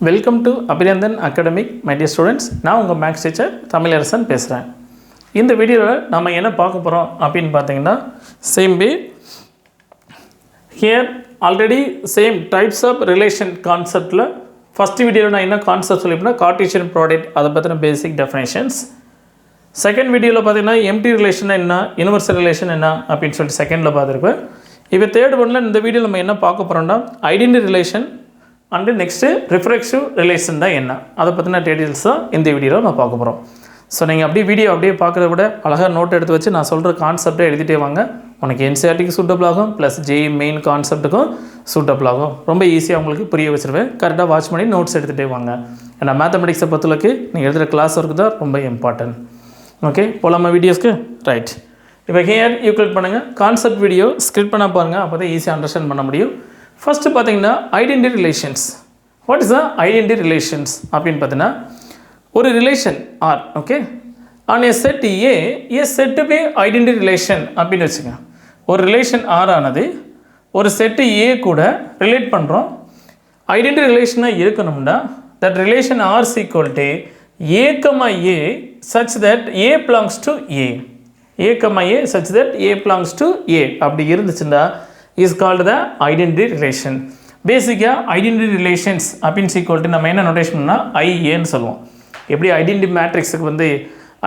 Welcome to Abhinandan academic my dear students. நான் உங்கள் maths teacher Tamilarasan பேசுகிறேன். இந்த வீடியோவில் நம்ம என்ன பார்க்க போகிறோம் அப்படின்னு பார்த்தீங்கன்னா, same way here already same types of relation கான்செப்டில் ஃபஸ்ட்டு வீடியோவில் நான் என்ன கான்செப்ட் சொல்லிப்பேன்னா கார்ட்டீசியன் ப்ராடக்ட், அதை பற்றின பேசிக் டெஃபினேஷன்ஸ். செகண்ட் வீடியோவில் பார்த்தீங்கன்னா எம்டி ரிலேஷன் என்ன, யூனிவர்சல் ரிலேஷன் என்ன அப்படின்னு சொல்லிட்டு செகண்டில் பார்த்துருப்பேன். இப்போ தேர்ட் ஒன்றில் இந்த வீடியோவில் நம்ம என்ன பார்க்க போகிறோம்னா identity relation and next reflexive relation தான் என்ன, அதை பற்றின டீட்டெயில்ஸ் தான் இந்த வீடியோவில் நான் பார்க்க போகிறோம். ஸோ நீங்கள் அப்படியே பார்க்குறத விட அழகாக நோட் எடுத்து வச்சு நான் சொல்கிற கான்செப்டை எழுதிட்டே வாங்க. உனக்கு என்சிஆர்டிக்கு சூட்டபிள் ஆகும், ப்ளஸ் ஜேஇ மெயின் கான்செப்ட்டுக்கும் சூட்டபிள் ஆகும். ரொம்ப ஈஸியாக உங்களுக்கு புரிய வச்சுருவேன். கரெக்டாக வாட்ச் பண்ணி நோட்ஸ் எடுத்துகிட்டே வாங்க. ஏன்னா மேத்தமெட்டிக்ஸை பொறுத்தளவுக்கு நீங்கள் எழுதுகிற கிளாஸ் ஒர்க்கு தான் ரொம்ப இம்பார்ட்டன்ட். ஓகே, போகலாமா வீடியோஸ்க்கு? ரைட். இப்போ ஹியர் யூ கிளிக் பண்ணுங்கள். கான்செப்ட் வீடியோ ஸ்கிரிப்ட் பண்ண பாருங்கள், அப்போ தான் ஈஸியாக அண்டர்ஸ்டாண்ட் பண்ண முடியும். ஃபஸ்ட்டு பார்த்தீங்கன்னா identity relations. What is the identity relations அப்படின்னு பார்த்தீங்கன்னா, ஒரு relation R okay on a set A set B identity relation அப்படின்னு வச்சுக்கோங்க. ஒரு ரிலேஷன் ஆர் ஆனது ஒரு செட்டு ஏ கூட ரிலேட் பண்ணுறோம். ஐடென்டி ரிலேஷனாக இருக்கணும்னா that relation R equal to A comma A such that a belongs to a, a comma a such that a belongs to a அப்படி இருந்துச்சுன்னா is called the identity relation. பேசிக்காக identity relations அப்படின்னு equal to நம்ம என்ன notation பண்ணால் ஐஏன்னு சொல்லுவோம். எப்படி identity மேட்ரிக்ஸுக்கு வந்து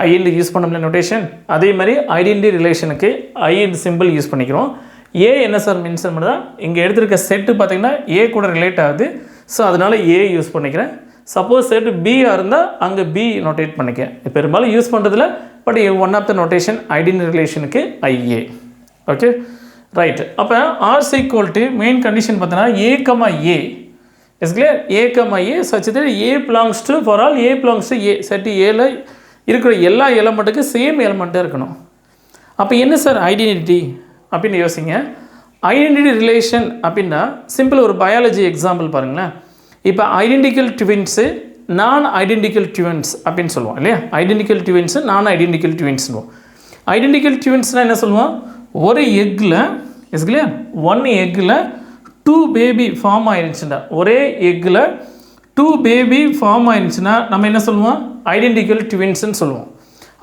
ஐன்னு யூஸ் பண்ண முடியல நோட்டேஷன், அதே மாதிரி ஐடென்டி ரிலேஷனுக்கு ஐன்னு சிம்பிள் யூஸ் பண்ணிக்கிறோம். ஏ என்ன சார் மென்ஷன் பண்ணுறதா, இங்கே எடுத்துருக்க செட்டு பார்த்திங்கன்னா ஏ கூட ரிலேட் ஆகுது. ஸோ அதனால் ஏ யூஸ் பண்ணிக்கிறேன். சப்போஸ் செட்டு பியாக இருந்தால் அங்கே பி நோட்டேட் பண்ணிக்கேன். பெரும்பாலும் யூஸ் பண்ணுறதுல but one of the notation identity ரிலேஷனுக்கு ஐஏ. Okay right. அப்போ R's equal to main condition பார்த்தோன்னா A comma A is clear. A comma A such that A belongs to for all A belongs to A. Set ஏல இருக்கிற எல்லா எலமெண்ட்டுக்கும் same எலமெண்ட்டாக இருக்கணும். அப்போ என்ன sir identity அப்படின்னு யோசிங்க. ஐடென்டிட்டி ரிலேஷன் அப்படின்னா சிம்பிள் ஒரு பயாலஜி எக்ஸாம்பிள் பாருங்களேன். இப்போ ஐடென்டிக்கல் ட்வின்ஸு நான் ஐடென்டிக்கல் ட்வின்ஸ் அப்படின்னு சொல்லுவோம் இல்லையா. ஐடென்டிக்கல் ட்வின்ஸு நான் ஐடென்டிக்கல் ட்வின்ஸ் சொல்லுவோம். ஐடென்டிக்கல் ட்வின்ஸ்னால் என்ன சொல்லுவோம், ஒரு எக்கில் இஸ் கிளியர் ஒன் எக்கில் 2 பேபி ஃபார்ம் ஆயிருந்துச்சுன்னா, ஒரே எக்கில் 2 பேபி ஃபார்ம் ஆயிருந்துச்சுன்னா நம்ம என்ன சொல்லுவோம், ஐடென்டிக்கல் ட்வின்ஸ்ன்னு சொல்லுவோம்.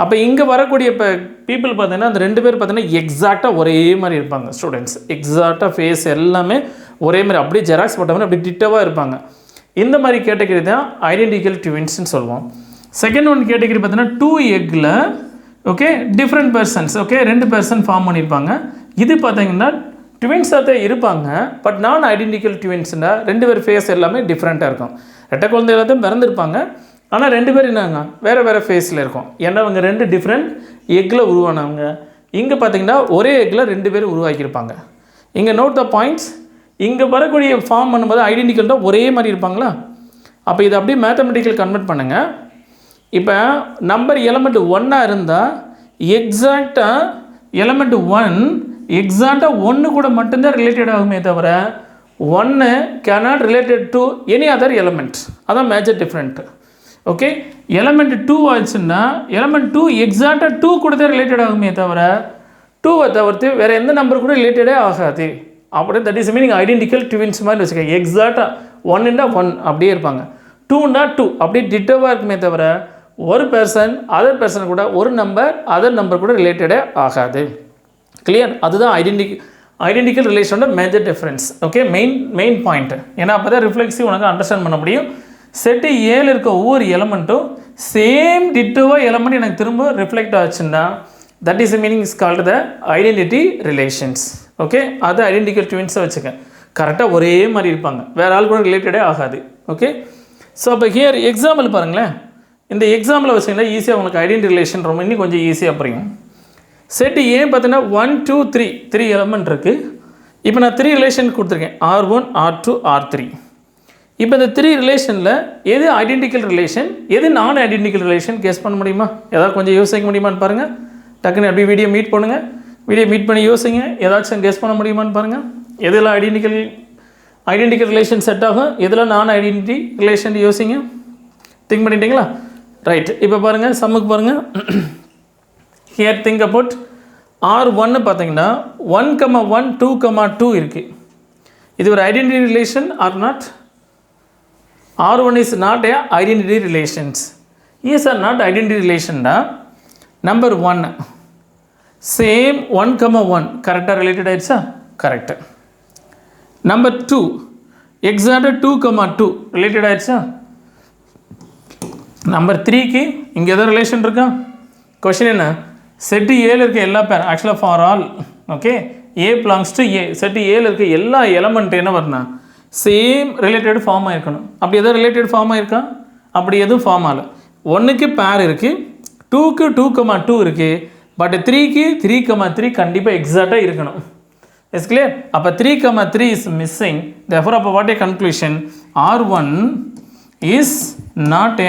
அப்போ இங்கே வரக்கூடிய இப்போ பீப்புள் பார்த்தீங்கன்னா அந்த 2 பேர் பார்த்தீங்கன்னா எக்ஸாக்டாக ஒரே மாதிரி இருப்பாங்க. ஸ்டூடெண்ட்ஸ் எக்ஸாக்டாக ஃபேஸ் எல்லாமே ஒரே மாதிரி, அப்படியே ஜெராக்ஸ் போட்ட மாதிரி அப்படி டிட்டவாக இருப்பாங்க. இந்த மாதிரி கேட்டகரி தான் ஐடென்டிக்கல் ட்வின்ஸ்ன்னு சொல்லுவோம். செகண்ட் ஒன் கேட்டகரி பார்த்தீங்கன்னா 2 எக்கில் okay different persons okay 2 person form பண்ணியிருப்பாங்க. இது பார்த்தீங்கன்னா ட்வின்ஸாக தான் இருப்பாங்க, பட் நான் ஐடென்டிக்கல் ட்வின்ஸ்னா 2 பேர் ஃபேஸ் எல்லாமே டிஃப்ரெண்ட்டாக இருக்கும். ரெட்டை குழந்தை எல்லாத்தையும் பிறந்திருப்பாங்க, ஆனால் 2 பேர் என்னங்க வேறு ஃபேஸில் இருக்கும். ஏன்னா அவங்க 2 டிஃப்ரெண்ட் எக்கில் உருவானவங்க. இங்கே பார்த்தீங்கன்னா ஒரே எக்கில் 2 பேர் உருவாக்கியிருப்பாங்க. இங்கே நோட் த பாயிண்ட்ஸ். இங்கே வரக்கூடிய ஃபார்ம் பண்ணும்போது ஐடென்டிக்கல் தான் ஒரே மாதிரி இருப்பாங்களா. அப்போ இதை அப்படியே மேத்தமெட்டிக்கல் கன்வெர்ட் பண்ணுங்கள். இப்போ நம்பர் எலமெண்ட் 1 இருந்தால் எக்ஸாக்டாக எலமெண்ட் 1 எக்ஸாக்டாக 1 கூட மட்டும்தான் ரிலேட்டட் ஆகுமே தவிர 1 cannot related to any other element. அதான் மேஜர் டிஃப்ரெண்ட். ஓகே எலமெண்ட் 2 ஆச்சுன்னா எலமெண்ட் 2 எக்ஸாக்டாக 2 கூட தான் ரிலேட்டட் ஆகுமே தவிர 2வை தவிர்த்து வேறு எந்த நம்பர் கூட ரிலேட்டடே ஆகாது. அப்படி that is meaning identical twins மாதிரி வச்சுக்கோங்க. எக்ஸாக்டாக 1 அப்படியே இருப்பாங்க, 2 அப்படியே டிட்டோவாக இருக்குமே தவிர ஒரு பர்சன் அதர் பர்சன் கூட ஒரு நம்பர் அதர் நம்பர் கூட ரிலேட்டடே ஆகாது. கிளியர்? அதுதான் ஐடென்டிக்கல் ரிலேஷனோட major difference. Okay main point. ஏன்னா அப்போ தான் ரிஃப்ளெக்ஸிவ் உனக்கு அண்டர்ஸ்டாண்ட் பண்ண முடியும். செட்டு ஏல இருக்க ஒவ்வொரு எலமெண்ட்டும் சேம் டிட்டோவாக எலமெண்ட் எனக்கு திரும்ப ரிஃப்ளெக்ட் ஆச்சுன்னா that is meaning is called the identity relations. Okay அது ஐடென்டிக்கல் ட்வின்ஸை வச்சுக்க. கரெக்டாக ஒரே மாதிரி இருப்பாங்க, வேறு ஆள் கூட ரிலேட்டடே ஆகாது. ஓகே ஸோ அப்போ ஹியர் எக்ஸாம்பிள் பாருங்களேன். இந்த எக்ஸாம்பிளை வச்சிங்கன்னா ஈஸியாக உங்களுக்கு ஐடென்டி ரிலேஷன் ரொம்ப இன்னும் கொஞ்சம் ஈஸியாக புரியும். செட்டு ஏன் பார்த்தீங்கன்னா 1 2 3 எலமெண்ட் இருக்குது. இப்போ நான் 3 ரிலேஷன் கொடுத்துருக்கேன், R1 R2 R3. இப்போ இந்த 3 ரிலேஷனில் எது ஐடென்டிக்கல் ரிலேஷன் எது நான் ஐடென்டிக்கல் ரிலேஷன் கெஸ் பண்ண முடியுமா? ஏதாவது கொஞ்சம் யோசிக்க முடியுமான்னு பாருங்கள். டக்குன்னு அப்படியே வீடியோ மீட் பண்ணுங்கள். வீடியோ மீட் பண்ணி யோசிங்க, ஏதாச்சும் கெஸ் பண்ண முடியுமான்னு பாருங்கள். எதெல்லாம் ஐடென்டிக்கல் ரிலேஷன் செட் ஆகும், எதெல்லாம் நான் ஐடென்டிட்டி ரிலேஷன் யோசிங்க. திங்க் பண்ணிட்டீங்களா? ரைட். இப்போ பாருங்கள் சம்முக்கு பாருங்கள். ஹியர் திங்க் அபவுட் R1 பார்த்தீங்கன்னா 1,1 2,2 இருக்குது. இது ஒரு identity relation R not? R1 is not a identity relations. Is or not identity relation da? Number 1 same 1,1 correct related ஆயிடுச்சா? correct. Number 2 exact 2,2 related ஆயிடுச்சா? Number 3 க்கு இங்க ஏதோ ரிலேஷன் இருக்கா? क्वेश्चन என்ன? செட் A ல இருக்க எல்லா பேர் actually for all okay A belongs to A set A ல இருக்க எல்லா எலிமெண்ட் என்ன வரணும்? சேம் ரிலேட்டட் ஃபார்மாக இருக்கணும். அப்படி எதாவது ரிலேட்டட் ஃபார்மாக இருக்கா? அப்படி எதுவும் ஃபார்ம் ஆகலை. 1க்கு பேர் இருக்குது, 2க்கு 2,2 இருக்குது, பட் 3க்கு 3,3 கண்டிப்பாக எக்ஸாக்டாக இருக்கணும். Is clear? அப்போ 3,3 இஸ் மிஸ்ஸிங். தேர்ஃபோர் அப்போ what a conclusion? R1 is not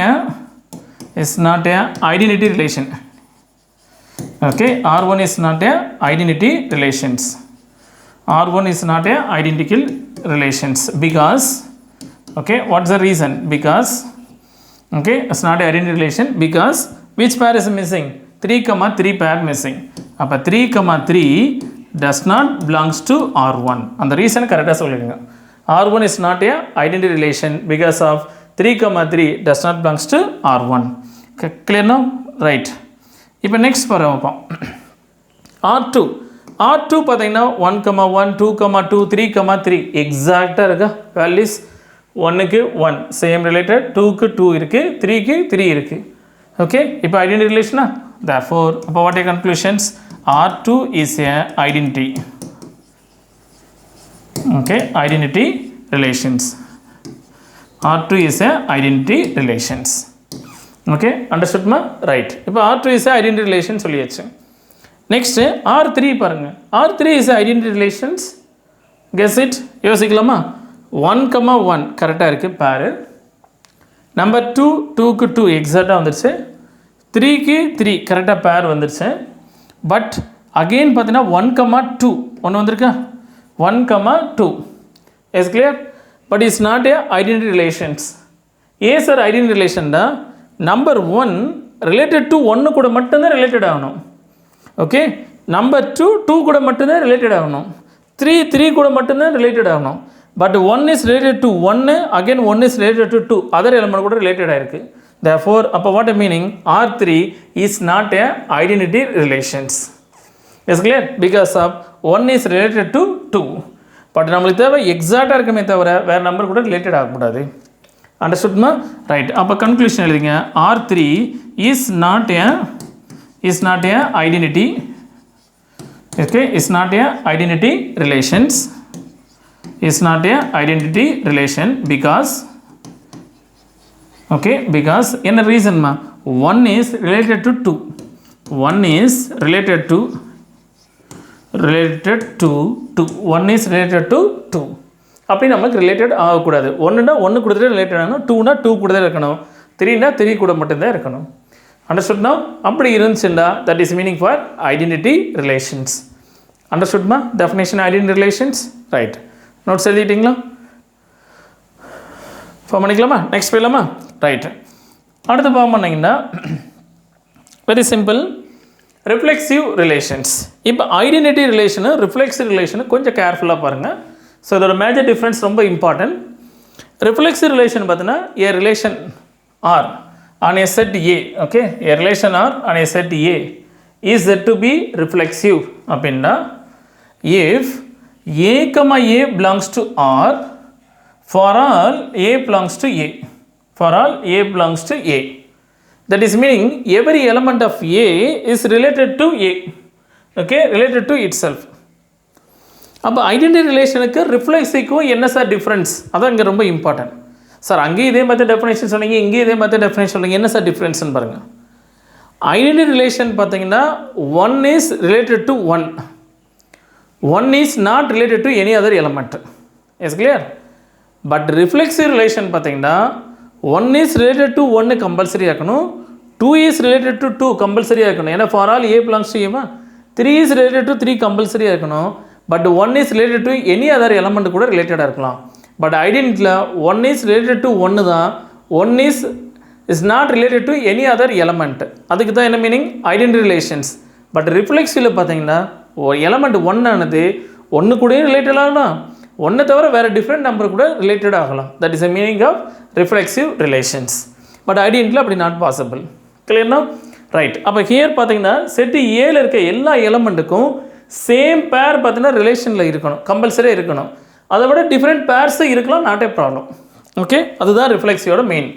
a identity relation. Okay, R1 is not a identity relations. R1 is not a identical relations because okay what's the reason? Because okay it's not a identity relation because which pair is missing? 3,3 pair missing. அப்போ 3,3 does not belongs to R1. அந்த reason கரெக்டாக சொல்லிடுங்க. R1 is not a identity relation because of 3,3 does not belongs to R1. Clear now? Right. இப்போ next பார்ப்போம். R2 பார்த்தீங்கன்னா 1,1 2,2 3,3 எக்ஸாக்டாக இருக்கா? Values 1க்கு 1 சேம் ரிலேட்டட், 2க்கு 2 இருக்குது, 3க்கு 3 இருக்குது. ஓகே, இப்போ ஐடென்டிட்டி ரிலேஷனா? தேர்ஃபோர் அப்போ what a conclusions? R2 is a identity. Okay, identity relations. R2 is a identity relations. Okay, அண்டர்ஸ்டுட்மா? ரைட். இப்போ R2 is a identity relation சொல்லியாச்சு. நெக்ஸ்ட்டு R3 பாருங்கள். R3 is identity relations. Guess it, யோசிக்கலாமா? 1,1 கரெக்டாக இருக்குது பேரு. Number 2க்கு 2 எக்ஸாக்டாக வந்துடுச்சு. 3க்கு 3 கரெக்டாக பேர் வந்துடுச்சு. பட் அகெயின் பார்த்தீங்கன்னா 1,2 ஒன்று வந்திருக்கா? 1,2 is clear? But is not a identity relations. ஏன் சார் ஐடென்டிட்டி ரிலேஷன் தான்? நம்பர் 1 ரிலேட்டட் டு 1 கூட மட்டும்தான் ரிலேட்டட் ஆகணும். ஓகே, நம்பர் 2 கூட மட்டும்தான் ரிலேட்டட் ஆகணும். 3 கூட மட்டும்தான் ரிலேட்டட் ஆகணும். But 1 is related to 1, again 1 is related to 2 other element கூட ரிலேட்டட் ஆகிருக்கு. தேர்ஃபோர் அப்போ what meaning? R3 is not a identity relations. Is clear? Because of 1 is related to 2. But நம்மளுக்கு தேவை எக்ஸாக்டாக இருக்குமே தவிர வேறு நம்பர் கூட ரிலேட்டட் ஆகக்கூடாது. அண்டர்ஸ்டுட்மா? ரைட். அப்போ கன்க்ளூஷன் எழுதிங்க. R3 is not a identity. Okay, is not a identity relations. Is not a identity relation because okay because என்ன reason ma? 1 is related to 2. 1 is related to 2. 1 is related to 2. அப்படி நமக்கு related ஆகக்கூடாது. 1னா 1 கூட தான் related ஆகணும், 2னா 2 கூட தான் இருக்கணும், 3னா 3 கூட மட்டும்தான் இருக்கணும். Understood now? அப்படி இருந்துச்சுன்னா that is meaning for identity relations. Understood ma? Definition identity relations. Right. Notes எழுதிட்டீங்களா? ஃபார்ம் பண்ணிக்கலாமா? நெக்ஸ்ட் போயிடலாமா? ரைட். அடுத்து ஃபார்ம் பண்ணிங்கன்னா வெரி சிம்பிள், ரிஃப்ளெக்சிவ் ரிலேஷன்ஸ். இப்போ ஐடென்டிட்டி ரிலேஷனு ரிஃப்ளெக்சிவ் ரிலேஷனு கொஞ்சம் கேர்ஃபுல்லாக பாருங்கள். ஸோ இதோட மேஜர் டிஃப்ரென்ஸ் ரொம்ப இம்பார்ட்டன்ட். ரிஃப்ளெக்சிவ் ரிலேஷன் பார்த்தீங்கன்னா a relation R on a set A, okay, a relation R on a set A is said to be reflexive அப்படின்னா if A, A belongs to R for all A belongs to A, for all A belongs to A, that is meaning every element of A is related to A, okay, related to itself. அப்போ identity ரிலேஷனுக்கு ரிஃப்ளெக்ஸிக்கும் என்ன sir difference? அதான் இங்கே ரொம்ப important. Sir அங்கேயும் இதே மாதிரி definition சொன்னீங்க, இங்கேயும் இதே மாதிரி டெஃபினேஷன் சொன்னீங்க, என்ன சார் டிஃப்ரென்ஸ்னு பாருங்கள். ஐடென்டிட்டி ரிலேஷன் பார்த்தீங்கன்னா 1 is related to 1, 1 is not related to any other element. Is clear? But reflexive relation பார்த்தீங்கன்னா 1 இஸ் ரிலேட்டட் டு 1 கம்பல்சரியாக இருக்கணும், 2 இஸ் ரிலேட்டட் டு 2 கம்பல்சரியாக இருக்கணும். ஏன்னா for all A belongs to ஏமா, 3 இஸ் ரிலேட்டட் டு 3 கம்பல்சரியாக இருக்கணும். But 1 is related to any other element கூட ரிலேட்டடாக இருக்கலாம். பட் ஐடென்டிட்டியில் 1 இஸ் ரிலேட்டட் டு 1 தான், 1 is not related to any other element. அதுக்கு தான் என்ன மீனிங்? Identity relations. பட் ரிஃப்ளெக்ஸிவில் பார்த்தீங்கன்னா எலமெண்ட் 1 ஆனது 1 கூட ரிலேட்டட் ஆகலாம், 1 தவிர வேறு டிஃப்ரெண்ட் நம்பர் கூட ரிலேட்டட் ஆகலாம். That is the meaning of reflexive relations. But ஐடியன்ட்டில் அப்படி நாட் பாசிபிள். கிளியர்னா? ரைட். அப்போ ஹியர் பார்த்தீங்கன்னா செட்டு ஏல இருக்க எல்லா எலமெண்ட்டுக்கும் சேம் பேர் பார்த்தீங்கன்னா ரிலேஷனில் இருக்கணும், கம்பல்சரியாக இருக்கணும். அதை விட டிஃப்ரெண்ட் பேர்ஸு இருக்கலாம், நாட் ஏ ப்ராப்ளம். ஓகே, அதுதான் ரிஃப்ளெக்ஸியோட மெயின்.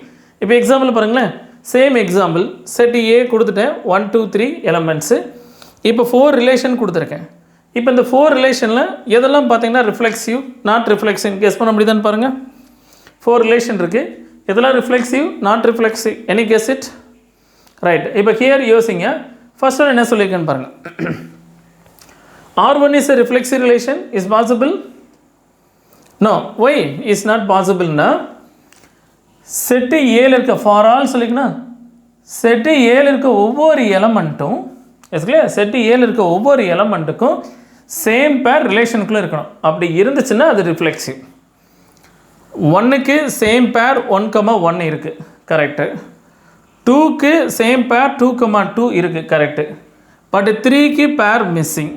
இப்போ எக்ஸாம்பிள் பாருங்களேன், சேம் எக்ஸாம்பிள் செட்டு ஏ கொடுத்துட்டேன், 1 2 3 எலமெண்ட்ஸு. இப்போ 4 ரிலேஷன் கொடுத்துருக்கேன். இப்போ இந்த 4 ரிலேஷனில் எதெல்லாம் பார்த்தீங்கன்னா ரிஃப்ளெக்சிவ், நாட் ரிஃப்ளெக்சிவ் கெஸ் பண்ண முடியுதான்னு பாருங்கள். 4 ரிலேஷன் இருக்குது, எதெல்லாம் reflexive, not reflexive, any guess it? Right. இப்போ ஹியர் யோசிங்க. ஃபர்ஸ்ட் ஒன் என்ன சொல்லியிருக்கேன்னு பாருங்கள். R1 is a reflexive relation, is possible? No. Why is not possible? Na set ஏல இருக்க ஃபார் ஆல் சொல்லிக்கணும். செட்டு ஏல இருக்க ஒவ்வொரு எலமெண்ட்டும் செட்டு ஏல இருக்க ஒவ்வொரு எலமெண்ட்டுக்கும் சேம் பேர் ரிலேஷனுக்குள்ளே இருக்கணும். அப்படி இருந்துச்சுன்னா அது ரிஃப்ளெக்சிவ். 1க்கு சேம் பேர் 1,1 இருக்குது, கரெக்டு. 2க்கு சேம் பேர் 2,2 இருக்குது, கரெக்டு. பட் 3க்கு பேர் மிஸ்ஸிங்.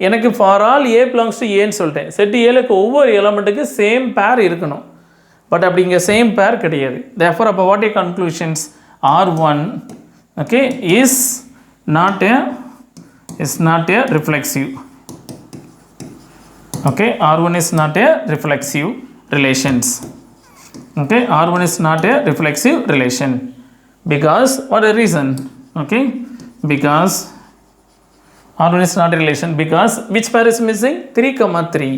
எனக்கு for all A belongs to ஏன்னு சொல்லிட்டேன். செட்டு ஏலுக்கு ஒவ்வொரு எலமெண்ட்டுக்கு சேம் பேர் இருக்கணும், பட் அப்படி இங்கே சேம் பேர் கிடையாது. தேர்ஃபோர் அப்போ what a conclusions? R1 okay is not A reflexive. Okay, R1 is not a reflexive relations. Okay, R1 is not a reflexive relation because what a reason? Okay, because R1 is not a relation because which pair is missing? 3,3.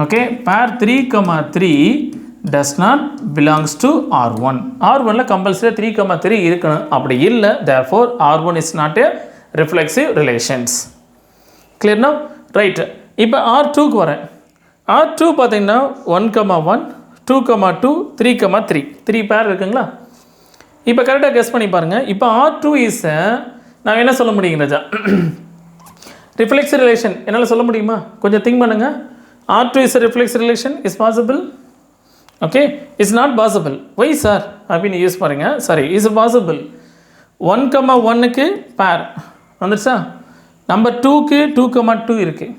Okay, pair 3,3 does not belongs to R1. R1 la compulsory 3,3 இருக்கணும். அப்படி இல்லை, therefore R1 is not a reflexive relations. Clear now? Right. இப்போ R2க்கு வரேன். R2 பார்த்தீங்கன்னா 1,1 2,2 3,3 3 பேர் இருக்குங்களா? இப்போ கரெக்டாக கெஸ் பண்ணி பாருங்கள். இப்போ R2 இஸ் நான் என்ன சொல்ல முடியுங்க ராஜா? ரிஃப்ளெக்ஸ் ரிலேஷன் என்னால் சொல்ல முடியுமா? கொஞ்சம் திங்க் பண்ணுங்கள். R2 is a reflex relation is possible? Okay, it's not possible. Why sir? அப்படின்னு யூஸ் பாருங்க. Sorry, is possible. 1,1க்கு பேர் வந்துடுச்சா? நம்பர் 2க்கு 2,2 இருக்குது,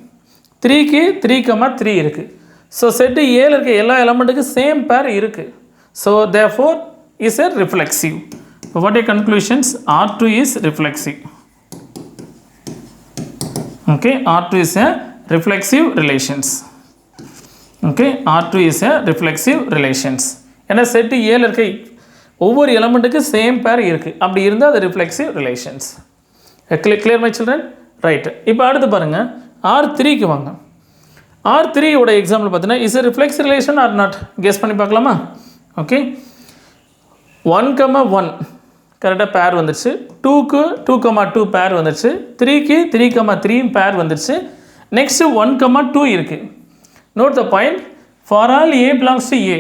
3க்கு 3,3 இருக்குது. ஸோ செட்டு ஏல இருக்க எல்லா எலமெண்ட்டுக்கு சேம் பேர் இருக்குது. So therefore is a reflexive. So what are conclusions? R2 is reflexive. Okay, R2 is a reflexive relations. Okay, R2 is a reflexive relations. ஏன்னா செட்டு ஏல இருக்க ஒவ்வொரு எலமெண்ட்டுக்கு சேம் பேர் இருக்குது. அப்படி இருந்தால் அது reflexive relations. Clear my children? Right. இப்போ அடுத்து பாருங்கள், R3க்கு வாங்க. R3யோட எக்ஸாம்பிள் பார்த்தீங்கன்னா is a reflex relation R not? Guess பண்ணி பார்க்கலாமா? ஓகே, 1,1 கரெக்டாக பேர் வந்துடுச்சு, 2க்கு 2,2 பேர் வந்துடுச்சு, 3க்கு 3,3 பேர் வந்துடுச்சு. நெக்ஸ்ட்டு 1,2 இருக்குது. Note the point, for all A belongs to A.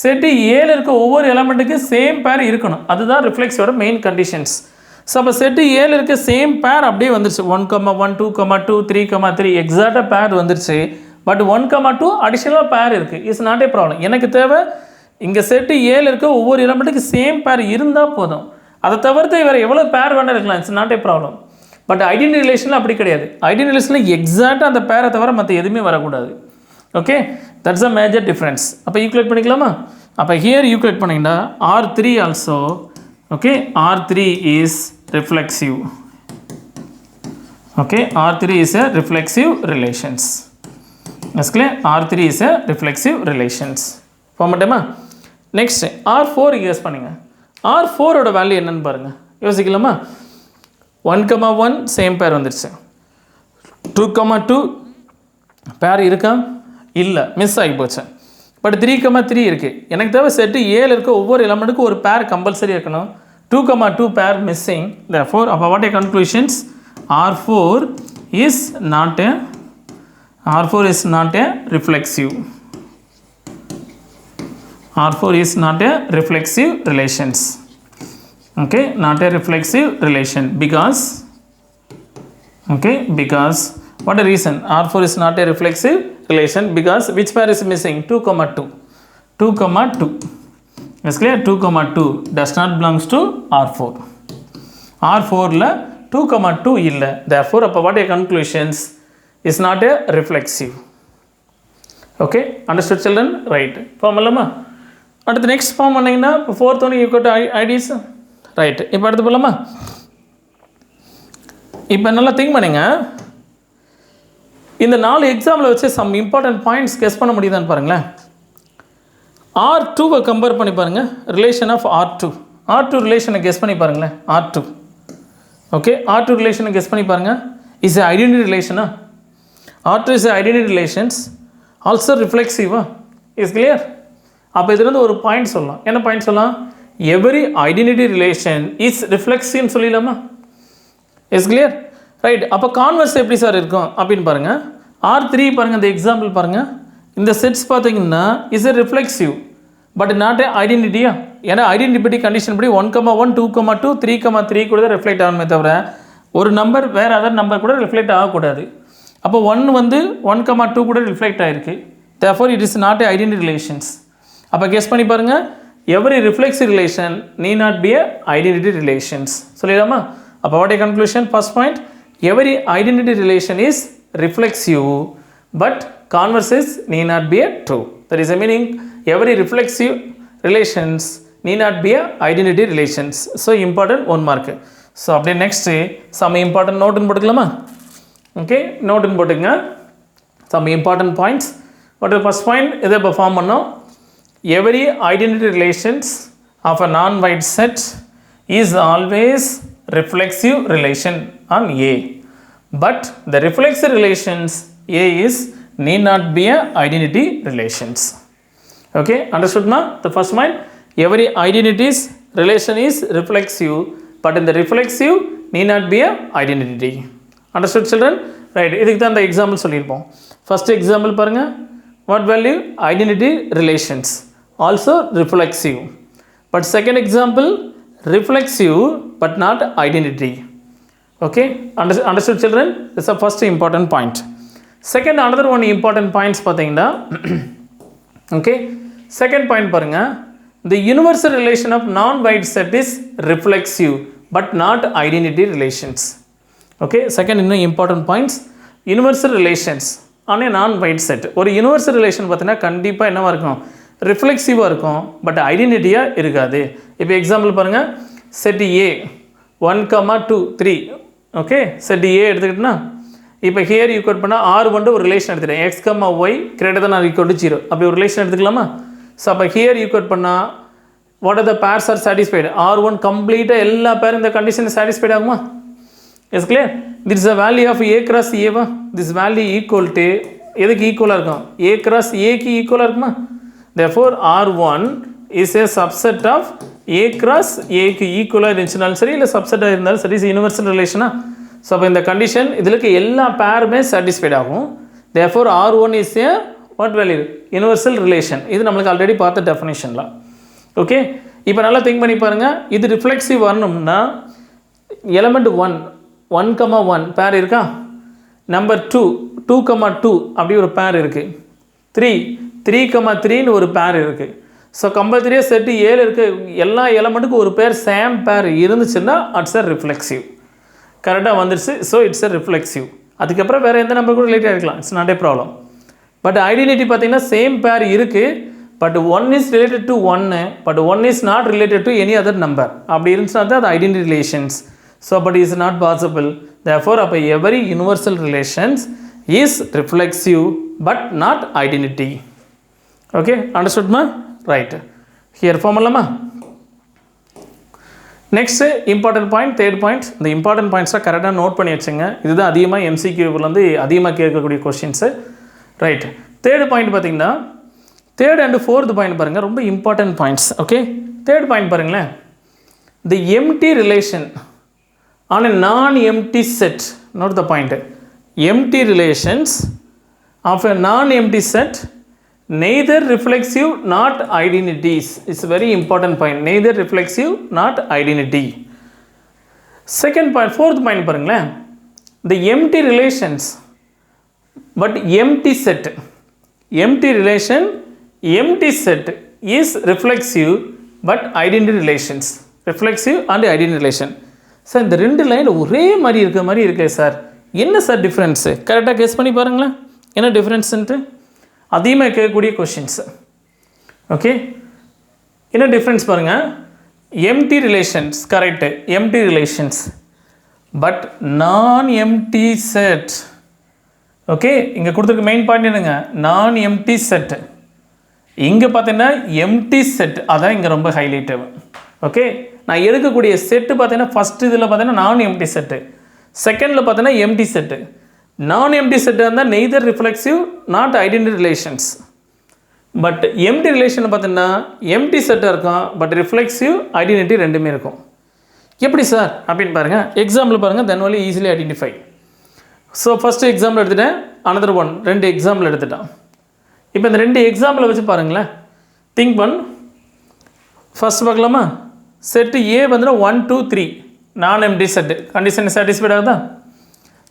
Set ஏல இருக்க ஒவ்வொரு எலமெண்ட்டுக்கு சேம் பேர் இருக்கணும். அதுதான் ரிஃப்ளெக்ஸோட மெயின் கண்டிஷன்ஸ். ஸோ அப்போ செட்டு ஏல இருக்க சேம் பேர் அப்படியே வந்துருச்சு. 1,1 2,2 3,3 எக்ஸாக்டாக பேர் வந்துருச்சு. பட் 1,2 அடிஷ்னலாக பேர் இருக்குது. It's not a problem. எனக்கு தேவை இங்கே செட்டு ஏல இருக்க ஒவ்வொரு எலமெண்ட்டுக்கு சேம் பேர் இருந்தால் போதும். அதை தவிர்த்து வேறு எவ்வளோ பேர் வேணால் இருக்கலாம். It's not a problem. But ideal ரிலேஷனில் அப்படி கிடையாது. ஐடியல் ரிலேஷனில் எக்ஸாக்டாக அந்த பேரை தவிர மற்ற எதுவுமே வரக்கூடாது. Okay, that's a major difference. அப்போ ஈக்குவேட் பண்ணிக்கலாமா? அப்போ ஹியர் ஈக்குவேட் பண்ணிங்கன்னா R3 also okay, R3 is reflexive. Okay, R3 is a reflexive relations. Yes, clear? R3 is a reflexive relations. போகமாட்டேமா? நெக்ஸ்ட் R4 யூஸ் பண்ணுங்க. R4 ஓட value என்னன்னு பாருங்க, யோசிக்கலாமா? 1,1 same பேர் வந்துருச்சு, 2,2 பேர் இருக்கா? இல்லை, மிஸ் ஆகி போச்சு. பட் 3,3 இருக்குது. எனக்கு தேவை செட்டு ஏல இருக்க ஒவ்வொரு எலமெண்ட்டுக்கும் ஒரு பேர் கம்பல்சரி இருக்கணும். 2,2 பேர் மிஸ்ஸிங். therefore அப்போ what a conclusions? R4 is not a reflexive. R4 is not a reflexive relations. Okay, not a reflexive relation because what a reason? R4 is not a reflexive relation because which pair is missing? 2,2. 2,2 is clear. 2,2 does not belongs to R4. R4 la 2, 2 இல்லை. Therefore, அப்போ what are your conclusions? Is not a reflexive. Okay, understood children? Right. Form allama? அடுத்து next form பண்ணிங்கன்னா இப்போ fourth ஒன்று equal to IDs. Right, இப்போ அடுத்து போகலாமா? இப்போ நல்லா திங்க் பண்ணுங்க. இந்த 4 எக்ஸாம்பிள் வச்சு சம் இம்பார்ட்டன்ட் பாயிண்ட்ஸ் கெஸ் பண்ண முடியுதான்னு பாருங்களேன். R2வை கம்பேர் பண்ணி பாருங்கள். ரிலேஷன் ஆஃப் R2 ரிலேஷனை கெஸ் பண்ணி பாருங்களேன். R2 ஓகே, R2 ரிலேஷனை கெஸ் பண்ணி பாருங்கள். இஸ் எ ஐடென்டிட்டி ரிலேஷனா? R2 is a identity relations, also ரிஃப்ளெக்சிவா? Is clear? அப்போ இதுலேருந்து ஒரு பாயிண்ட் சொல்லலாம். என்ன பாயிண்ட் சொல்லலாம்? எவரி ஐடென்டிட்டி ரிலேஷன் இஸ் ரிஃப்ளெக்சிவ்னு சொல்லிடலாமா? Is clear? ரைட். அப்போ கான்வர்ஸ் எப்படி சார் இருக்கும் அப்படின்னு பாருங்கள். R3 பாருங்கள், இந்த எக்ஸாம்பிள் பாருங்கள். இந்த செட்ஸ் பார்த்தீங்கன்னா is a reflexive but not a ஐடென்டிட்டியா? ஏன்னா ஐடென்டிட்டி கண்டிஷன் படி 1,1, 2,2, 3,3 கூட தான் ரிஃப்ளெக்ட் ஆகணுமே தவிர ஒரு நம்பர் வேறு அதர் நம்பர் கூட ரிஃப்ளெக்ட் ஆகக்கூடாது. அப்போ 1 வந்து 1,2 கூட ரிஃப்ளெக்ட் ஆகிருக்கு. therefore it is not a identity relations. அப்போ கெஸ் பண்ணி பாருங்கள். Every reflexive relation need not be a identity relations. சொல்லிடலாமா? அப்போ what a conclusion? First point, every identity relation is reflexive but converse is need not be a true. That is a meaning every reflexive relations need not be a identity relations. So important 1 mark. So அப்படியே next some important note போட்டுக்கலாமா? Okay, நோட்டுன்னு போட்டுங்க. some important points. What is the first point? இதை இப்போ form பண்ணோம். Every identity relations of a non-wide set is always reflexive relation on A. But the reflexive relations A is need not be a identity relations. Okay, understood ma? The first point, every identities relation is reflexive, but in the reflexive need not be a identity. Understood children? Right. இதுக்கு தான் இந்த example சொல்லியிருப்போம். First example பாருங்கள். What value? Identity relations. Also reflexive. But second example, reflexive but not identity. Okay, understood children? This is the first important point. Second, another one important points பார்த்தீங்கன்னா okay, second point பாருங்க. The universal relation of non-wide set is reflexive but not identity relations. Okay, second இன்னும் important points, universal relations on a non-wide set. ஒரு universal relation பார்த்தீங்கன்னா கண்டிப்பாக என்னவாக இருக்கும்? ரிஃப்ளெக்சிவாக இருக்கும் but ஐடென்டிட்டியாக இருக்காது. இப்போ எக்ஸாம்பிள் பாருங்கள். செட் ஏ 1, 2, 3 ஓகே, செட் ஏ எடுத்துக்கிட்டோன்னா இப்போ ஹியர் ஈக்குவல் பண்ணால் R1 ஒரு ரிலேஷன் எடுத்துட்டேன். X, Y greater than equal to 0. அப்படி ஒரு ரிலேஷன் எடுத்துக்கலாமா? ஸோ அப்போ ஹியர் ஈக்குவல் பண்ணால் what are the pairs are satisfied? R1 கம்ப்ளீட்டாக எல்லா பேரும் இந்த கண்டிஷன் சாட்டிஸ்ஃபைட் ஆகுமா? Is clear? This is a value of A cross ஏவா? திஸ் வேல்யூ ஈக்குவல் டு எதுக்கு ஈக்குவலாக இருக்கும்? A கிராஸ் ஏக்கு ஈக்குவலாக இருக்குமா? Therefore, R1 is a subset of A cross Aக்கு ஈக்குவலாக இருந்துச்சுனாலும் சரி இல்லை சப்செட்டாக இருந்தாலும் சரி, யூனிவர்சல் ரிலேஷனா? ஸோ அப்போ இந்த கண்டிஷன் இதில் எல்லா பேருமே சாட்டிஸ்ஃபைட் ஆகும். Therefore, R1 is a what value? Universal relation. இது நம்மளுக்கு ஆல்ரெடி பார்த்த டெஃபினேஷன்லாம். ஓகே, இப்போ நல்லா திங்க் பண்ணி பாருங்கள். இது ரிஃப்ளெக்சிவ் வரணும்னா எலமெண்ட் 1, பேர் இருக்கா? நம்பர் 2, அப்படி ஒரு பேர் இருக்குது. 3,3 ஒரு பேர் இருக்குது. ஸோ கம்பல்சரியாக செட்டு 7 இருக்குது. எல்லா எலமெண்ட்டுக்கும் ஒரு பேர் சேம் பேர் இருந்துச்சுன்னா இட்ஸ் அ ரிஃப்ளெக்சிவ். கரெக்டாக வந்துடுச்சு. So it's a reflexive. அதுக்கப்புறம் வேறு எந்த நம்பர் கூட ரிலேட்டாக இருக்கலாம். It's not a problem. But identity பார்த்தீங்கன்னா சேம் பேர் இருக்குது. But 1 is related to 1, but 1 is not related to any other number. அப்படி இருந்துச்சுன்னா தான் அது identity relations. So but is not possible. Therefore அப்போ every universal relations is reflexive but not identity. Okay, understood மா? Right. Here form பண்ணலாமா? Next important point, third point. இந்த important பாயிண்ட்ஸாக கரெக்டாக நோட் பண்ணி வச்சுங்க. இதுதான் அதிகமாக எம்சிக்யூலேருந்து அதிகமாக கேட்கக்கூடிய கொஸ்டின்ஸு. ரைட். தேர்ட் பாயிண்ட் பார்த்தீங்கன்னா, தேர்ட் அண்ட் ஃபோர்த் பாயிண்ட் பாருங்கள், ரொம்ப important points. Okay, third point பாருங்களேன். The empty relation on a non empty set. Note the point. Empty relations of a non empty set neither reflexive not identities. It's a very important point. Neither reflexive not identity. Second point, fourth point பாருங்களேன். The empty relations but empty set. Empty relation, empty set is reflexive but identity relations. Reflexive and identity relation. Sir இந்த 2 line ஒரே மாதிரி இருக்க மாதிரி இருக்கே sir, என்ன sir difference? கரெக்டாக guess பண்ணி பாருங்களேன் என்ன டிஃப்ரென்ஸுன்ட்டு. அதிகமாக கேட்கக்கூடிய கொஷின்ஸ். ஓகே, என்ன டிஃப்ரென்ஸ் பாருங்கள். Empty relations correct, empty relations, but non empty set. Okay, இங்கே கொடுத்துருக்க மெயின் பாயிண்ட் என்னங்க, நான் எம்டி செட்டு. இங்கே பார்த்தீங்கன்னா எம்டி செட், அதான் இங்கே ரொம்ப ஹைலைட் ஆகும். ஓகே, நான் எடுக்கக்கூடிய செட்டு பார்த்தீங்கன்னா ஃபஸ்ட் இதில் பார்த்தீங்கன்னா நான் எம்டி செட்டு, செகண்டில் பார்த்தீங்கன்னா empty set. Non empty set இருந்தால் neither reflexive not identity relations. But empty relation பார்த்தீங்கன்னா எம்டி செட்டாக இருக்கும், பட் ரிஃப்ளெக்சிவ் ஐடென்டிட்டி ரெண்டுமே இருக்கும். எப்படி சார் அப்படின்னு பாருங்கள், எக்ஸாம்பிள் பாருங்கள், then only easily identify. So first example எடுத்துட்டேன், அனதர் ஒன், 2 எக்ஸாம்பிள் எடுத்துட்டான். இப்போ இந்த 2 எக்ஸாம்பிளை வச்சு பாருங்களேன், திங்க் பண்ண. ஃபஸ்ட் பார்க்கலாமா, செட்டு ஏ பார்த்தீங்கன்னா 1 2 3 நான் எம்டி செட்டு, கண்டிஷன் சாட்டிஸ்ஃபைட் ஆகுதா?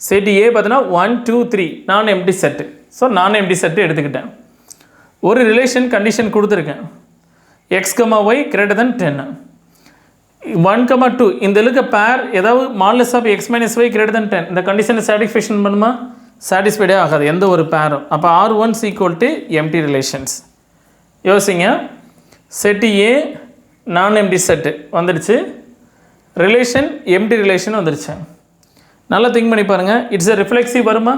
செட்டு ஏ பார்த்தீங்கன்னா 1 2 3 நான் எம்டி செட்டு. ஸோ நான் எம்டி செட்டு எடுத்துக்கிட்டேன். ஒரு ரிலேஷன் கண்டிஷன் கொடுத்துருக்கேன், x, y greater than 10. 1, 2 இந்த இருக்க பேர் ஏதாவது modulus of x - y greater than 10 இந்த கண்டிஷனை சாட்டிஸ்ஃபேக்ஷன் பண்ணுமா? சாட்டிஸ்ஃபைடே ஆகாது எந்த ஒரு பேரும். அப்போ R1 = எம்டி ரிலேஷன்ஸ். யோசிங்க, செட்டு ஏ நான் எம்டி செட்டு வந்துடுச்சு, ரிலேஷன் எம்டி ரிலேஷன் வந்துடுச்சு. நல்லா திங்க் பண்ணி பாருங்கள், இட்ஸ் எ ரிஃப்ளெக்சிவ் வருமா?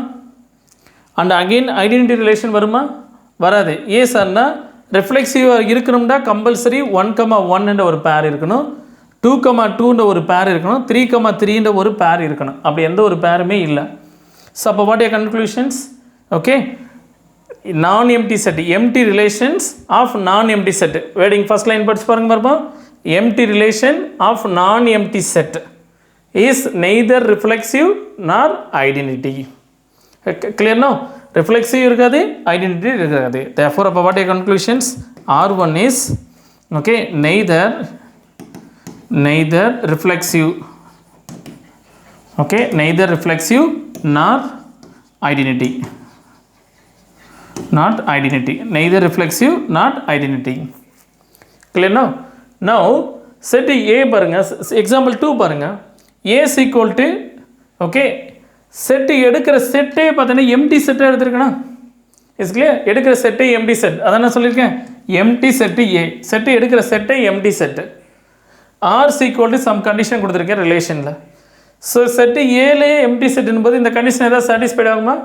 அண்ட் அகெயின் ஐடென்டிட்டி ரிலேஷன் வருமா? வராது. ஏன் சார்னா ரிஃப்ளெக்சிவாக இருக்கணும்னா கம்பல்சரி 1, 1 ஒரு பேர் இருக்கணும், 2, 2 ஒரு பேர் இருக்கணும், 3, 3 ஒரு பேர் இருக்கணும். அப்படி எந்த ஒரு பேருமே இல்லை. ஸோ அப்போ what are conclusions? Okay, non empty set, empty relations of non empty set. Wording first line படிச்சு பாருங்க பார்ப்போம். Empty relation of non empty set is neither reflexive nor identity. Clear no? Reflexive இருக்காது, identity இருக்காது. therefore அப்போ what are conclusions? R1 is okay neither reflexive, okay, neither reflexive nor identity, not identity, neither reflexive not identity. Clear now? Now set A பாருங்க, example 2 பாருங்க, A is equal to okay, set எடுக்கிற செட்டே பார்த்தீங்கன்னா empty செட்டாக எடுத்துருக்கணும். Is clear? எடுக்கிற செட்டே empty set, அதான் நான் சொல்லியிருக்கேன், எம்டி செட்டு ஏ, செட்டு எடுக்கிற செட்டே empty set. R = some condition கொடுத்துருக்கேன் ரிலேஷனில். ஸோ செட்டு ஏலே எம்டி செட்டுன்னு போது இந்த கண்டிஷன் ஏதாவது சாட்டிஸ்ஃபைட் ஆகுமா?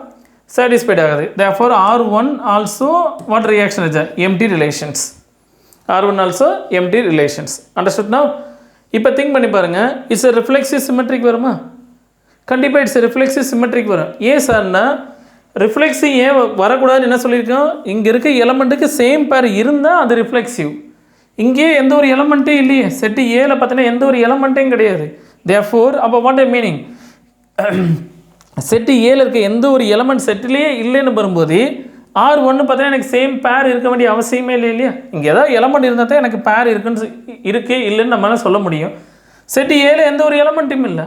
சாட்டிஸ்ஃபைட் ஆகுது. therefore R1 also what reaction is empty relations. R1 also empty relations. Understood now? இப்போ திங்க் பண்ணி பாருங்கள், இட்ஸ் a reflexive symmetric வருமா? கண்டிப்பாக இட்ஸ் ரிஃப்ளெக்சிவ் சிமெட்ரிக் வரும். ஏன் சார்னா ரிஃப்ளெக்சிவ் ஏன் வரக்கூடாதுன்னு என்ன சொல்லியிருக்கோம்? இங்கே இருக்க எலமெண்ட்டுக்கு சேம் பேர் இருந்தால் அது ரிஃப்ளெக்சிவ். இங்கே எந்த ஒரு எலமெண்ட்டே இல்லையே, செட்டு ஏல பார்த்தீங்கன்னா எந்த ஒரு எலமெண்ட்டையும் கிடையாது. therefore அப்போ வாட் ஆர் மீனிங்? செட்டு ஏல இருக்க எந்த ஒரு எலமெண்ட் செட்டிலேயே இல்லைன்னு வரும்போது R1 பார்த்தீங்கன்னா எனக்கு சேம் பேர் இருக்க வேண்டிய அவசியமே இல்லை இல்லையா? இங்கே ஏதாவது எலமெண்ட் இருந்தால் தான் எனக்கு பேர் இருக்கே இல்லைன்னு நம்மளால சொல்ல முடியும். செட்டு ஏல எந்த ஒரு எலமெண்ட்டும் இல்லை.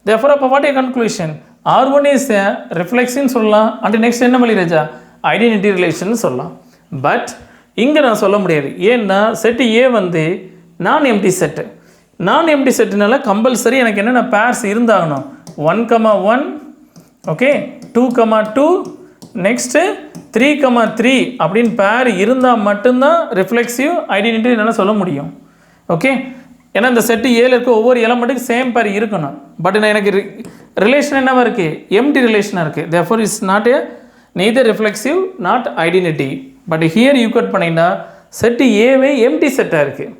therefore அப்போ what R conclusion? R1 is a reflection சொல்லலாம். அண்ட் நெக்ஸ்ட் என்ன பண்ணி ராஜா? ஐடென்டிட்டி ரிலேஷன் சொல்லலாம். பட் இங்கே நான் சொல்ல முடியாது. ஏன்னா செட்டு ஏ வந்து நான் empty set, non empty செட்டுனால compulsory எனக்கு என்னென்ன பேர்ஸ் இருந்தாகணும்? 1, 1 ஓகே, 2, 2 நெக்ஸ்ட்டு 3, 3 அப்படின்னு பேர் இருந்தால் மட்டும்தான் ரிஃப்ளெக்சிவ் ஐடென்டிட்டி என்னால் சொல்ல முடியும். ஓகே, ஏன்னா இந்த செட்டு ஏல இருக்க ஒவ்வொரு எலமெண்ட்டுக்கு சேம் பேர் இருக்கணும். பட் நான் எனக்கு ரிலேஷன் என்னவா இருக்குது? எம்டி ரிலேஷனாக இருக்குது. therefore is not A neither reflexive not identity. But here you cut பண்ணிங்கன்னா செட்டு ஏவே எம்டி செட்டாக இருக்குது.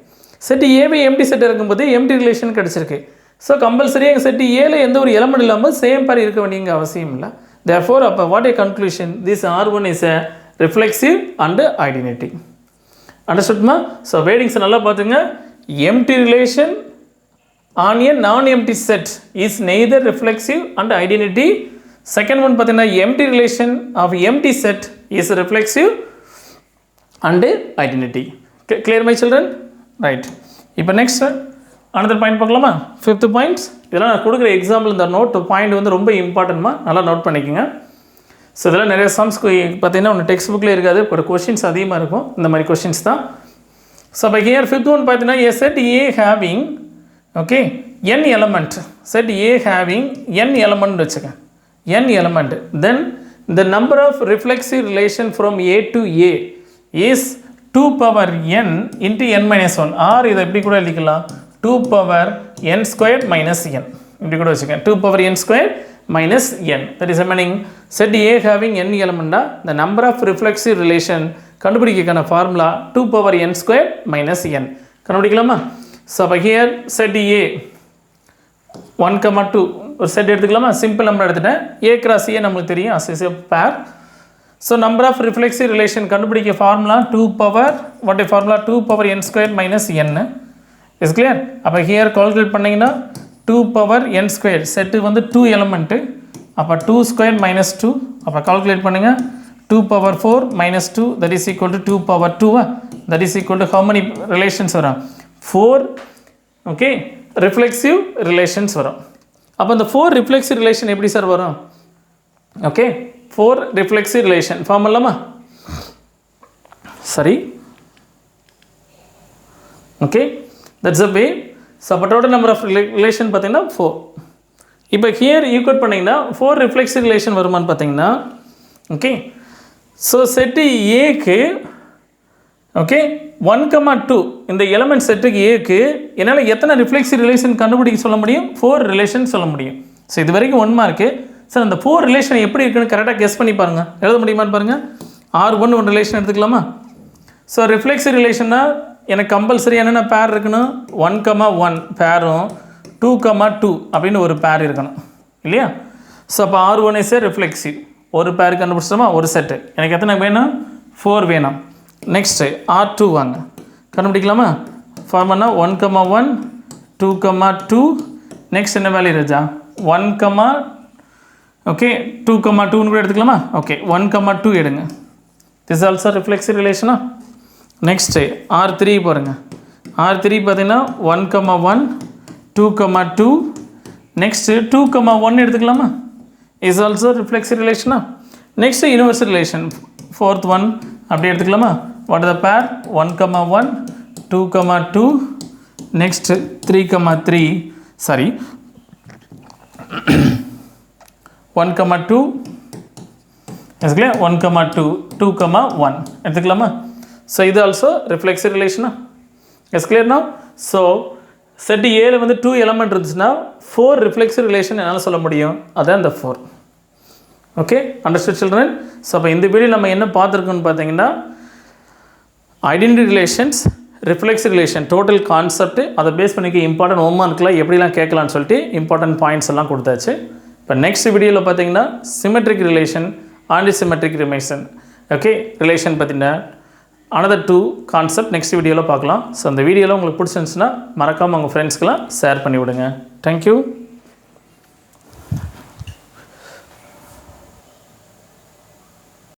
செட்டு ஏவே எம்டி செட்டாக இருக்கும்போது எம்டி ரிலேஷன் கிடச்சிருக்கு. ஸோ கம்பல்சரி எங்கள் செட்டு ஏல எந்த ஒரு எலமெண்ட் இல்லாமல் சேம் பேர் இருக்க வேண்டிய அவசியம் இல்லை. therefore அப்போ what a conclusion? This R1 is a reflexive and identity. அண்டர்ஸ்டுட்மா? ஸோ வேர்டிங்ஸ் நல்லா பார்த்துங்க. empty relation on a non-empty set is neither reflexive and identity. Second one பார்த்தீங்கன்னா empty relation of empty set is reflexive and identity. Clear my children? Right. இப்போ next another point பார்க்கலாமா? 5th point. இதெல்லாம் நான் கொடுக்குற example இந்த note point வந்து ரொம்ப இம்பார்ட்டன்ட்மா, நல்லா நோட் பண்ணிக்கோங்க. ஸோ இதெல்லாம் நிறைய சம்ஸ் பார்த்தீங்கன்னா ஒன்று டெக்ஸ்ட் புக்கில் இருக்காது, ஒரு கொஷின்ஸ் அதிகமாக இருக்கும். இந்த மாதிரி கொஷின்ஸ் தான். So by here 5th one பார்த்தீங்கன்னா a set A having okay n element, set A having n element வச்சுக்க, n element, then the number of reflexive relation from A to A is 2 power n into n minus 1, or இதை எப்படி கூட எழுதிக்கலாம் 2 power n squared minus n, இப்படி கூட வச்சுக்க 2 power n squared minus n, that is meaning set A having n element, the number of reflexive relation கண்டுபிடிக்கக்கான formula 2 power n squared minus n. கண்டுபிடிக்கலாமா? So அப்போ ஹியர் செட் A 1,2 ஒரு set எடுத்துக்கலாமா? Simple number எடுத்துட்டேன். A cross A நம்மளுக்கு தெரியும் as is a pair. So number of reflexive relation கண்டுபிடிக்க formula 2 power what formula 2 power n squared minus n. Is clear? அப்போ here calculate பண்ணிங்கன்னா 2 power n squared set வந்து 2 element, அப்போ 2 squared minus 2, அப்போ calculate பண்ணுங்கள் 2 power 4 minus 2 that is equal to 2 power 2, that is equal to how many relations வரும் 4, okay, reflexive relations வரும். அப்போ அந்த 4 reflexive relation எப்படி சார் வரும்? okay, 4 reflexive relation ஃபார்ம் பண்ணலாமா? சரி, okay, that's the way. So அப்போ டோட்டல் நம்பர் ஆஃப் ரிலேஷன் பார்த்தீங்கன்னா 4. இப்போ ஹியர் ஈக்குவல் பண்ணிங்கன்னா 4 reflexive relation வருமானு பார்த்தீங்கன்னா ஓகே. ஸோ செட்டு ஏக்கு ஓகே 1,2 இந்த எலமெண்ட் செட்டுக்கு ஏக்கு என்னால் எத்தனை ரிஃப்ளெக்சிவ் ரிலேஷன் கண்டுபிடிக்க சொல்ல முடியும்? 4 ரிலேஷன் சொல்ல முடியும். ஸோ இது வரைக்கும் 1 மார்க்கு. சார் அந்த 4 ரிலேஷன் எப்படி இருக்குன்னு கரெக்டாக கெஸ் பண்ணி பாருங்கள், எழுத முடியுமான்னு பாருங்கள். R1 1 ரிலேஷன் எடுத்துக்கலாமா? ஸோ ரிஃப்ளெக்சிவ் ரிலேஷன்னா எனக்கு கம்பல்சரி என்னென்ன பேர் இருக்கணும்? 1,1 பேரும் 2,2 அப்படின்னு ஒரு பேர் இருக்கணும் இல்லையா? ஸோ அப்போ R1 இஸ் ஏ ரிஃப்ளெக்சிவ், ஒரு பேர் கண்டுபிடிச்சோமா, ஒரு செட்டு. எனக்கு எத்தனை வேணும்? 4 வேணும். நெக்ஸ்ட்டு R2 வாங்க கண்டுபிடிக்கலாமா? ஃபார்முலா 1,1 2,2, நெக்ஸ்ட் என்ன வேல்யூ ராஜா? 1, ஓகே 2,2ன்னு கூட எடுத்துக்கலாமா? ஓகே 1,2 எடுங்க. திஸ் ஆல்சோ ரிஃப்ளெக்சிவ் ரிலேஷனா? நெக்ஸ்ட்டு R3 பாருங்க. R3 பார்த்தீங்கன்னா 1,1 2,2, நெக்ஸ்ட்டு 2,1 எடுத்துக்கலாமா? இஸ் ஆல்சோ ரிஃப்ளெக்சிவ் ரிலேஷனா? Next universal relation 4th one அப்படி எடுத்துக்கலாமா? வாட் த பேர்? 1,1 2,2, நெக்ஸ்ட்டு 3,3, சாரி 1,2 இஸ் கிளியர்? 1,2 2,1 எடுத்துக்கலாமா? ஸோ இது ஆல்சோ ரிஃப்ளெக்சிவ் ரிலேஷனா? இஸ் கிளியர்னா? ஸோ செட்டு ஏல வந்து 2 எலமெண்ட் இருந்துச்சுன்னா 4 ரிஃப்ளெக்சிவ் ரிலேஷன் என்னால் சொல்ல முடியும், அதான் இந்த 4. Okay, understood children? ஸோ அப்போ இந்த வீடியோ நம்ம என்ன பார்த்துருக்கோன்னு பார்த்தீங்கன்னா identity relations, reflexive relation total concept, அதை பேஸ் பண்ணிக்க இம்பார்ட்டன்ட் ஹோம்ஒர்க்கில் எப்படிலாம் கேட்கலான்னு சொல்லிட்டு இம்பார்ட்டன்ட் பாயிண்ட்ஸ் எல்லாம் கொடுத்தாச்சு. இப்போ நெக்ஸ்ட் வீடியோவில் பார்த்தீங்கன்னா symmetric relation, antisymmetric relation, okay relation பார்த்தீங்கன்னா another 2 கான்செப்ட் நெக்ஸ்ட் வீடியோவில் பார்க்கலாம். ஸோ அந்த வீடியோவில் உங்களுக்கு பிடிச்சிருந்துச்சுன்னா மறக்காமல் உங்கள் ஃப்ரெண்ட்ஸ்க்கெலாம் ஷேர் பண்ணி விடுங்க. தேங்க்யூ.